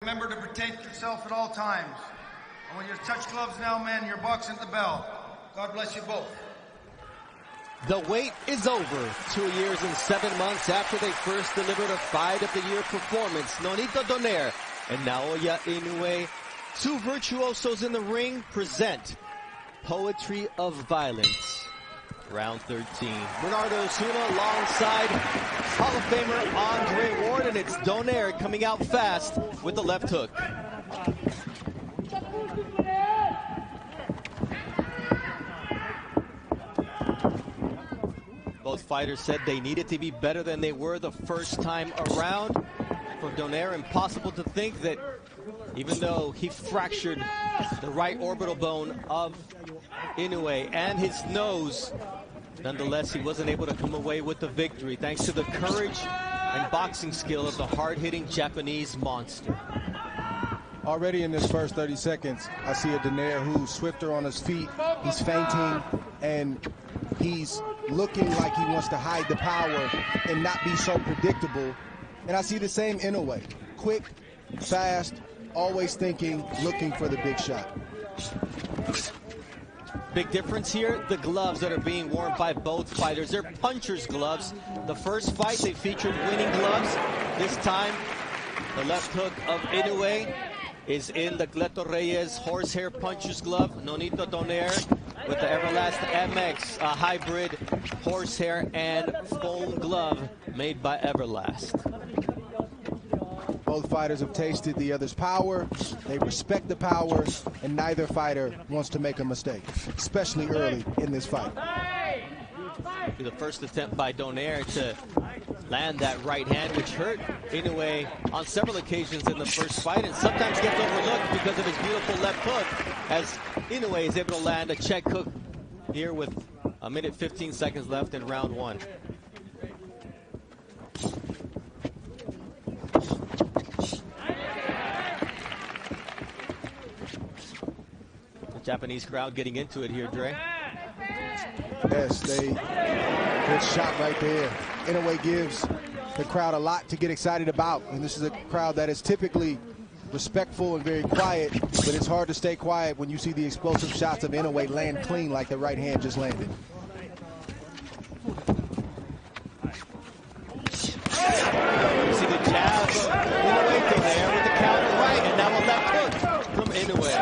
Remember to protect yourself at all times. And when you touch gloves now, men, you're boxing at the bell. God bless you both. The wait is over. 2 years and 7 months after they first delivered a Fight of the Year performance. Nonito Donaire and Naoya Inoue, two virtuosos in the ring, present Poetry of Violence. Round 13. Bernardo Osuna alongside Hall of Famer Andre Ward, and it's Donaire coming out fast with the left hook. Both fighters said they needed to be better than they were the first time around. For Donaire, impossible to think that even though he fractured the right orbital bone of Inoue and his nose, nonetheless, he wasn't able to come away with the victory thanks to the courage and boxing skill of the hard-hitting Japanese monster. Already in this first 30 seconds, I see a Donaire who's swifter on his feet. He's feinting, and he's looking like he wants to hide the power and not be so predictable. And I see the same Inoue. Quick, fast, always thinking, looking for the big shot. Big difference here, the gloves that are being worn by both fighters. They're puncher's gloves. The first fight, they featured winning gloves. This time, the left hook of Inoue is in the Gleto Reyes horsehair puncher's glove. Nonito Donaire with the Everlast MX, a hybrid horsehair and foam glove made by Everlast. Both fighters have tasted the other's power. They respect the power, and neither fighter wants to make a mistake, especially early in this fight. The first attempt by Donaire to land that right hand, which hurt Inoue on several occasions in the first fight, and sometimes gets overlooked because of his beautiful left hook, as Inoue is able to land a check hook here with 1 minute 15 seconds left in round one. The Japanese crowd getting into it here, Dre. Yes, good shot right there. Inoue gives the crowd a lot to get excited about, and this is a crowd that is typically respectful and very quiet, but it's hard to stay quiet when you see the explosive shots of Inoue land clean like the right hand just landed. You see the jab of Inoue from there with the counter right, and now a left hook from Inoue.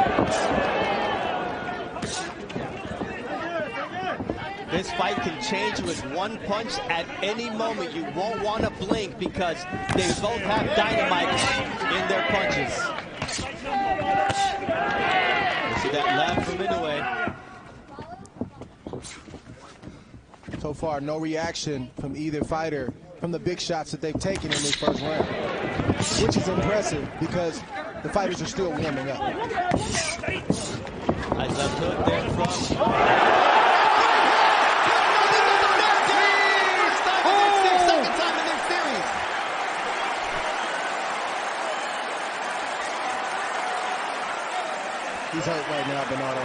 This fight can change with one punch at any moment. You won't want to blink because they both have dynamite in their punches. You see that left from Inoue. So far, no reaction from either fighter from the big shots that they've taken in this first round, which is impressive because the fighters are still warming up. Nice left hook there from... He's hurt right now, Bernardo.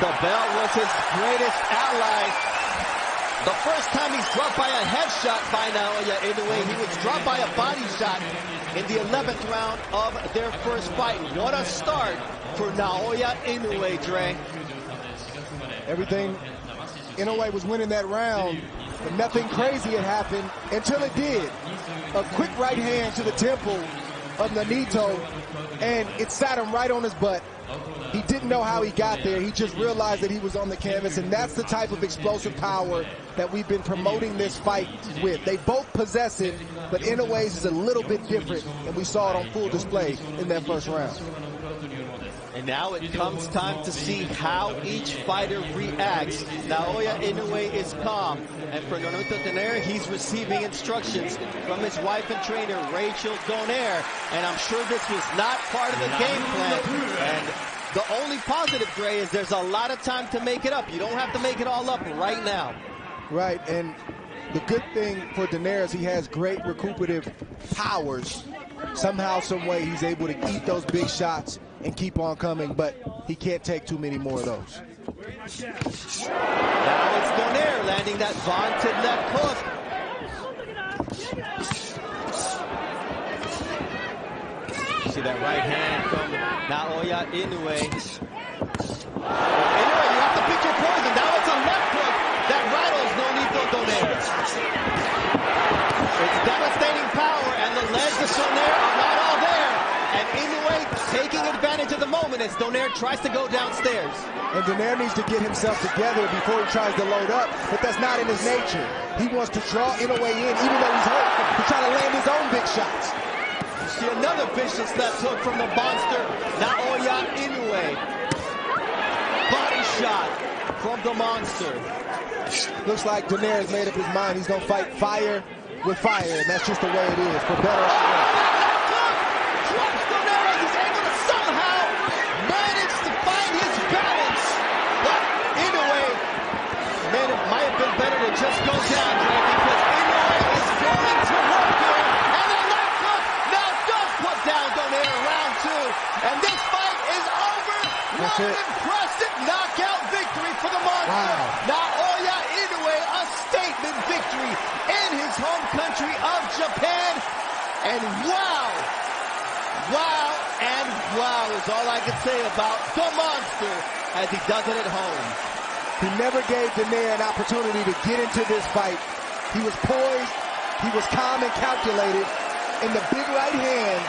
The belt was his greatest ally. The first time he's dropped by a headshot by Naoya Inoue, he was dropped by a body shot in the 11th round of their first fight. What a start for Naoya Inoue, Dre. Everything, Inoue was winning that round, but nothing crazy had happened until it did. A quick right hand to the temple of Nonito, and it sat him right on his butt. He didn't know how he got there. He just realized that he was on the canvas, and that's the type of explosive power that we've been promoting this fight with. They both possess it, but Inoue's is a little bit different, and we saw it on full display in that first round. And now it comes time to see how each fighter reacts. Naoya Inoue is calm, and for Nonito Donaire, he's receiving instructions from his wife and trainer, Rachel Donaire. And I'm sure this was not part of the game plan. And the only positive, Gray, is there's a lot of time to make it up. You don't have to make it all up right now. Right, and the good thing for Donaire is he has great recuperative powers. Somehow, some way, he's able to eat those big shots and keep on coming, but he can't take too many more of those. Now it's Donaire landing that vaunted left hook. that right hand from Naoya Inoue. Inoue, you have to pick your poison. Now it's a left hook that rattles Nonito Donaire. It's devastating power, and the legs of Donaire are not all there. And Inoue taking advantage of the moment as Donaire tries to go downstairs. And Donaire needs to get himself together before he tries to load up, but that's not in his nature. He wants to draw Inoue in, even though he's hurt, to try to land his own big shots. You see another vicious left hook from the monster, Naoya Inoue. Body shot from the monster. Looks like Donaire has made up his mind. He's going to fight fire with fire, and that's just the way it is, for better or worse. Drops Donaire as he's able to somehow manage to find his balance. But Inoue might have been better to just go down, Dre, because Inoue is going to work here. And the left hook now does put down Donaire in round 2. And this fight is over. What an impressive knockout victory for the monster. Wow. Naoya Inoue, a statement victory in his home country of Japan. And wow and wow is all I can say about the monster as he does it at home. He never gave Donaire an opportunity to get into this fight. He was poised, he was calm and calculated, and the big right hand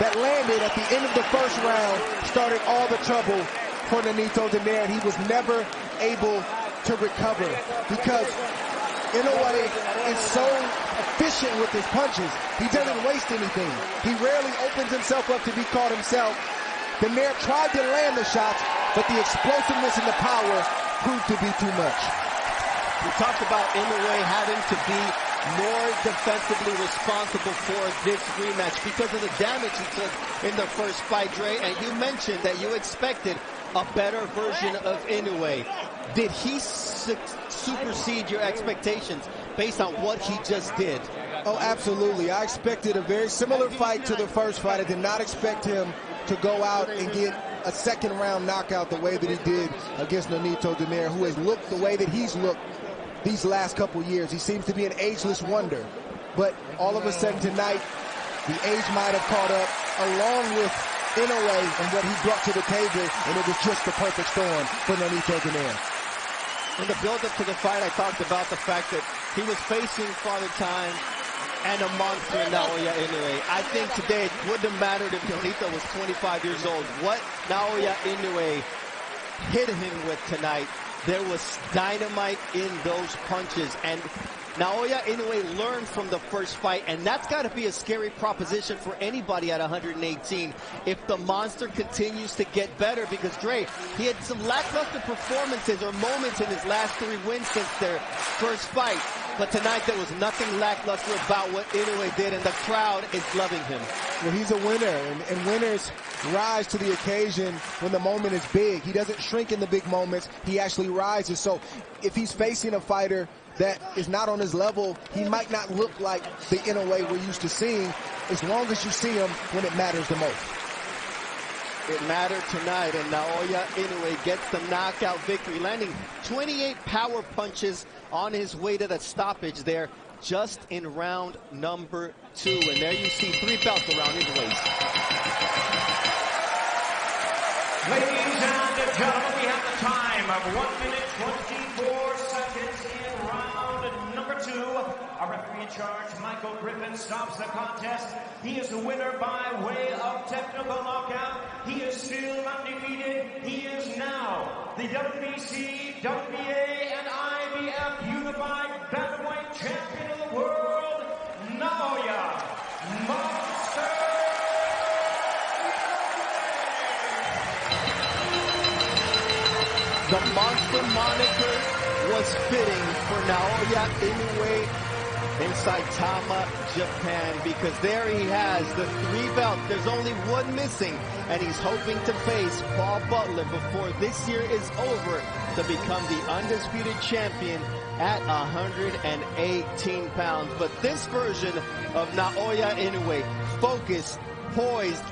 that landed at the end of the first round started all the trouble for Nonito Donaire. He was never able to recover because Inoue is so efficient with his punches. He doesn't waste anything. He rarely opens himself up to be caught himself. Donaire tried to land the shots, but the explosiveness and the power proved to be too much. We talked about Inoue having to be more defensively responsible for this rematch because of the damage he took in the first fight, Dre. And you mentioned that you expected a better version of Inoue. Did he supersede your expectations based on what he just did? Oh, absolutely. I expected a very similar fight to the first fight. I did not expect him to go out and get a second round knockout the way that he did against Nonito Donaire, who has looked the way that he's looked these last couple years. He seems to be an ageless wonder. But all of a sudden tonight, the age might have caught up along with Inoue and what he brought to the table, and it was just the perfect storm for Nonito Donaire. In the build-up to the fight, I talked about the fact that he was facing Father Time and a monster, Naoya Inoue. I think today it wouldn't have mattered if Nonito was 25 years old. What Naoya Inoue hit him with tonight, there was dynamite in those punches. And Naoya Inoue learned from the first fight, and that's got to be a scary proposition for anybody at 118 if the monster continues to get better, because Dre, he had some lackluster performances or moments in his last 3 wins since their first fight. But tonight there was nothing lackluster about what Inoue did, and the crowd is loving him. Well, he's a winner, and winners rise to the occasion when the moment is big. He doesn't shrink in the big moments. He actually rises. So if he's facing a fighter that is not on his level, he might not look like the Inoue we're used to seeing, as long as you see him when it matters the most. It mattered tonight, and Naoya Inoue gets the knockout victory, landing 28 power punches on his way to the stoppage there just in round number 2. And there you see 3 belts around his waist. Ladies and gentlemen, we have the time of 1 minute 24 seconds in round number 2. Our referee in charge, Michael Griffin, stops the contest. He is the winner by way of technical knockout. He is still undefeated. He is now the WBC, WBA, and IBF Unified Bantamweight Champion of the World, Naoya Monster. The monster moniker was fitting for Naoya Inoue in Saitama, Japan, because there he has the 3 belts. There's only 1 missing, and he's hoping to face Paul Butler before this year is over to become the undisputed champion at 118 pounds. But this version of Naoya Inoue, focused, poised,